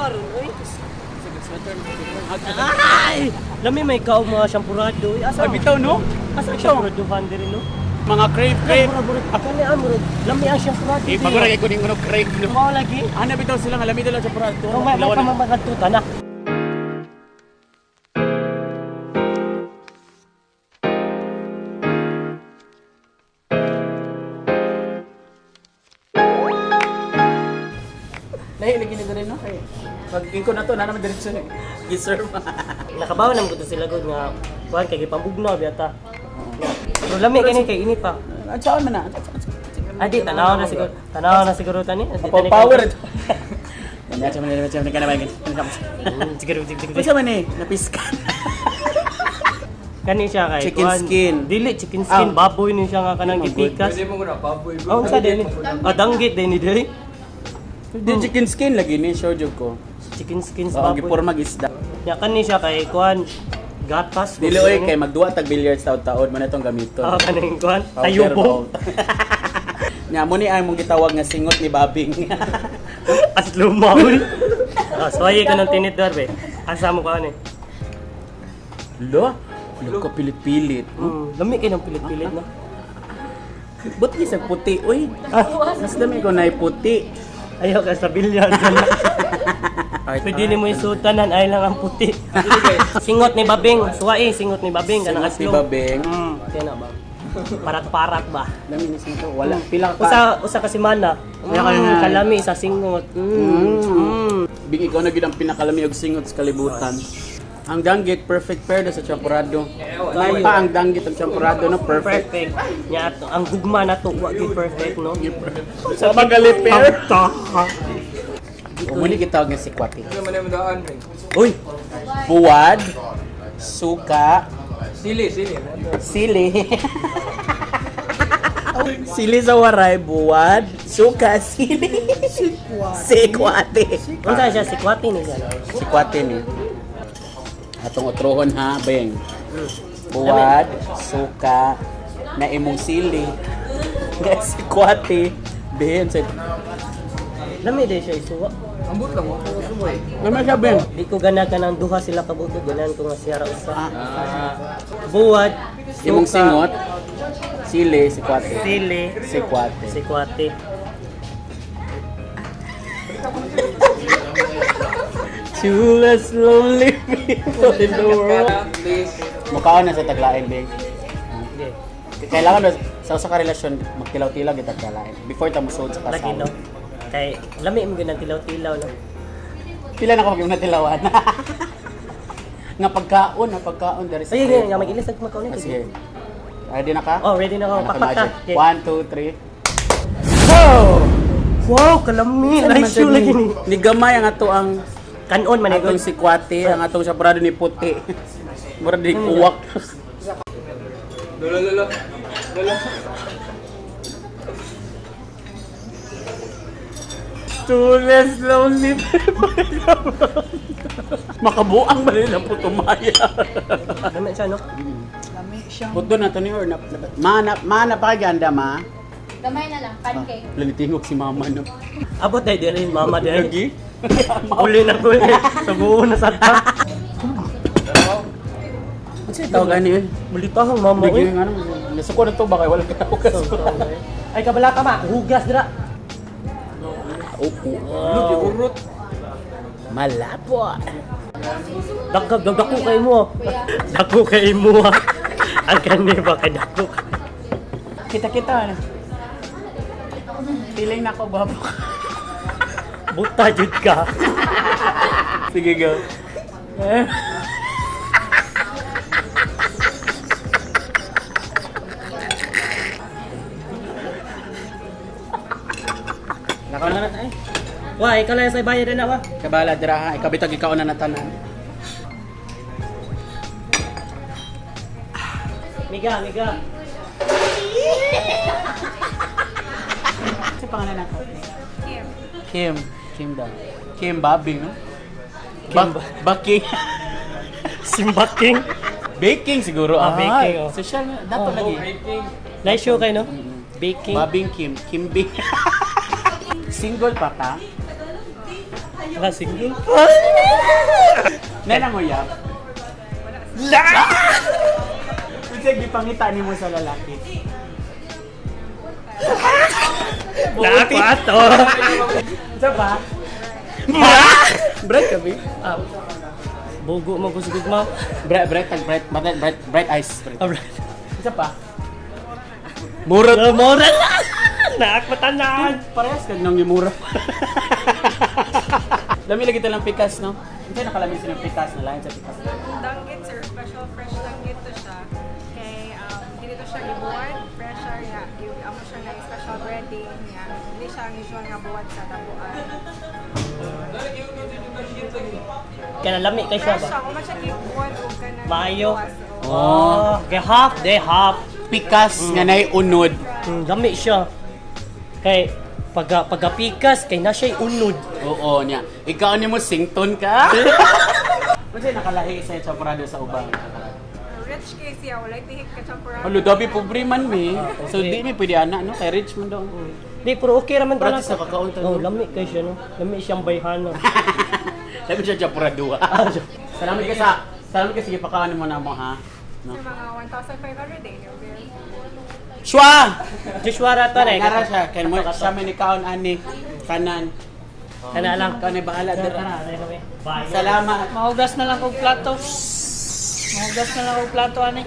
ron, oy. Ay! Lami may kao mga syampurado. Asa? bitaw no? Asa syampuraduhan diri no? Mga crave. Akala amro. Lami ang syampurado. Bagura kay kuning kuno crave no. Mao lagi. Ano bitaw sila nga lami dala sa prato. Kung may pamamagatuta na. Nahilig ni rin no kay. Pag ingko na to na naman diretso ni. Giserve. Nakabaw naman ko to sila gud nga kuan kay pambugnaw biyata. Pero lami kani kay init pa. Atsaon man na. Adi tanaw na siguro. Tanaw na siguro tani. Power ito. Kanya sa manila sa kana bagay. Siguro. Kasi man eh napiskan. Kani siya kay Chicken skin. Dili chicken skin, baboy ni siya nga kanang gipikas. Pwede mo na baboy. Oh, sa din. Danggit din ni diri. Di chicken skin lagi ni showjo ko. Chicken skins Ang baboy. gipurma isda. Ya kani siya kay kuan gatas. Dili oy kay magduwa tag billiards taon-taon man itong gamiton. Ah, kaning kuan Powder tayubo. Nya mo ni ay mong gitawag nga singot ni Babing. As lumaw. So ay ka ng tinidor be. Asa mo ka ni? Lo, lo ko pilit-pilit. Lami kay ng pilit-pilit no. But isa puti oy. Mas dami ko na puti. Ayaw ka sa bilyar. Pwede ni mo isutanan ay lang ang puti. Singot ni Babing. Suwai singot ni Babing kanang Singot ni aslong. Babing. Kaya na ba? Parat-parat ba? Dami ni sinto. Wala pila ka. Usa ka semana. Kalami sa singot. Bing ikaw na gid ang pinakalami og singot sa kalibutan. Ang danggit perfect pair sa champurado. Kaya pa ang danggit ang champurado no perfect. Perfect. Nya ato ang gugma na to wa gyud perfect no. Sa magalit pair. Umuni kita nga si Kwati. Ano man yung daan? Uy. Buwad, suka, Sili. sili. Sili sa waray, buwad, suka, sili. Sikwati. Unsa siya si Kwati ni siya. Sikwati ni. Atong utrohon ha, beng. Buwad, suka, na imong sili. Nga sikwati. Ben, sa Lami din siya isuwa. Ambot lang mo. Sumoy. naman siya, beng. Di ko gana ka ng duha sila kabuto ganan ko nga siya ra usa. Buwad, Imong suka, singot, sili, sikwati. sili, Sikwati. si Kwati. Two less lonely people in the world. Please. Mukhaon na sa taglain, beng. Okay. Kailangan na sa usa ka relasyon magtilaw-tilaw kita taglain before ta musod sa Lagi kasal. no. Kay lami mo ganang tilaw-tilaw no. Pila na ko yung natilawan. Nga pagkaon dari sa. Sige, nga mag-ilis ag makaw Ah, ni. sige. Ready na ka? Oh, ready na ako. Pakpak ka. Okay. 1 2 3. Wow! Wow, kalami. Nice shoe lagi ni. Ni gamay ang ato ang Kanon man atong si Kwati, ang atong sa parado ni puti. Mura di kuwak. Lolo. Two less lonely people. Makabuang ba nila po tumaya? Lami siya no. Puto na to ni or mana pa ganda ma. Gamay na lang, pancake. Lalitingog si mama no. Abot dai diri mama diri. Lagi. Uli na ko. Sa buo na sa ta. Kasi tawag gani. Mulitahang mama Lagi oy. nga ano. Nasuko na to ba kay wala ka tawag kasi. Ay kabala ka ma, hugas dira. Opo. Lagi urot. Malapo. Dako kay mo. Dako kay mo. Ang kani ba kay dako. Kita-kita na. Feeling na ako babo. Buta jud ka. Sige go. Nakaw na tayo. Wa, ikaw lang sa bayad na wa. Kabala dira ha, ikaw bitag ikaw na natanan. Miga. Sa pangalan nako? Kim daw. Kim Babing, no? Baking. Simba King. Baking siguro. Baking, oh. Social na. Dato lagi. Nice show kayo, no? Baking. Babing Kim. Kim Bing. Single pa ka? Single. Nena mo yap. Kasi gipangita ni mo sa lalaki. Nakakwato. Isa pa? Bright ka, Bi? Bugo mo ko sa gugma. Bright eyes. Alright. Isa pa? Murot. Moral. Nakakpatanan. Parehas kag nang gimura. Dami lagi talang pikas, no? Hindi nakalami silang pikas na lain sa pikas. Danggit sir, special fresh danggit to siya. Kay dili to siya gibuhat, fresh siya, amo siya na special breading niya. Hindi siya ang usual nga buhat sa tabuan. Kaya lami kay siya Fresh ba? siya, kung man siya gibuhat o kanang Mayo. buwas, o- Oh, kay half, day half. Pikas nga nay unod. Lami siya. Kay pagapikas kay na siya'y unod. Oo niya. Ikaw ni mo sington ka. Kasi nakalahi sa champurado sa ubang. Rich kay siya, walay tihik ka champurado. Halo, dabi pobre man mi. So di mi pwede ana no kay rich man daw. Di, pero okay raman Gratis talaga. na kakaon tayo. Oh, lami kay siya, no? Lami siyang bayhana. Sabi siya champurado. Salamat ka sige pakaon mo na mo ha. No. Sa mga 1,500 day, your bill. Shwa! Joshua Rata na eh. Nara siya kay mo siya may ni kaon ani kanan. Kana lang. Kaon ay bahala dira. Bye. Salamat. Mahugas na lang kong plato. Mahugas na lang kong plato, ani.